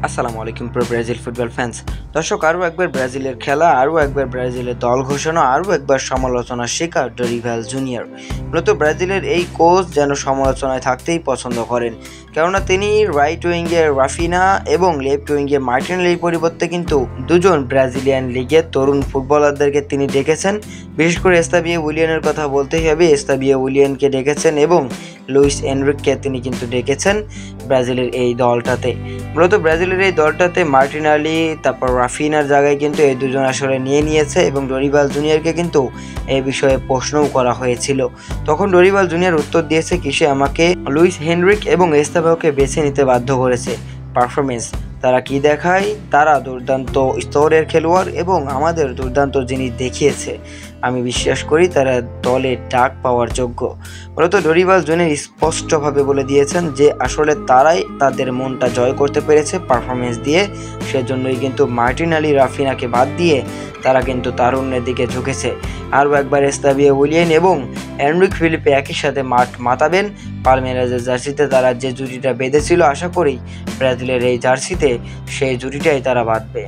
আসসালামু আলাইকুম প্রিয় ব্রাজিল ফুটবল ফ্যান্স। দর্শক, আরও একবার ব্রাজিলের খেলা, আরও একবার ব্রাজিলের দল ঘোষণা, আরও একবার সমালোচনার শিকার ডরিভাল জুনিয়র। মূলত ব্রাজিলের এই কোচ যেন সমালোচনায় থাকতেই পছন্দ করেন, কেননা তিনি রাইট উইঙ্গে রাফিনা এবং লেফট উইঙ্গে মার্টিনেলির পরিবর্তে কিন্তু দুজন ব্রাজিলিয়ান লিগের তরুণ ফুটবলারদেরকে তিনি ডেকেছেন। বিশেষ করে এস্তাবিও উইলিয়ানের কথা বলতেই হবে। এস্তাবিও উইলিয়ানকে ডেকেছেন এবং লুইস এনরিককে তিনি কিন্তু ডেকেছেন ব্রাজিলের এই দলটাতে। মূলত ব্রাজিলের এই দলটাতে মার্টিনেলি তারপর রাফিনার জায়গায় কিন্তু এই দুজন আসলে নিয়েছে এবং ডরিভাল জুনিয়রকে কিন্তু এই বিষয়ে প্রশ্নও করা হয়েছিল। তখন ডরিভাল জুনিয়র উত্তর দিয়েছে কিসে আমাকে লুইস হেনরিক এবং এস্তাবিওকে বেছে নিতে বাধ্য করেছে। পারফরমেন্স তারা কি দেখায়, তারা দুর্দান্ত স্তরের খেলোয়াড় এবং আমাদের দুর্দান্ত জিনিস দেখিয়েছে। আমি বিশ্বাস করি তারা দলে ডাক পাওয়ার যোগ্য। মূলত ডরিভাল জুনিয়র স্পষ্টভাবে বলে দিয়েছেন যে আসলে তারাই তাদের মনটা জয় করতে পেরেছে পারফরমেন্স দিয়ে। সেজন্যই কিন্তু মার্টিনেলি রাফিনাকে বাদ দিয়ে তারা কিন্তু তারুণ্যের দিকে ঝুঁকেছে। আরও একবার এস্তাবিও উইলিয়ান এবং এনরিক ফিলিপে একই সাথে মাঠ মাতাবেন। পালমেরাসের জার্সিতে তারা যে জুটিটা বেঁধেছিল, আশা করি ব্রাজিলের এই জার্সিতে সেই জুটিটাই তারা বাঁধবে।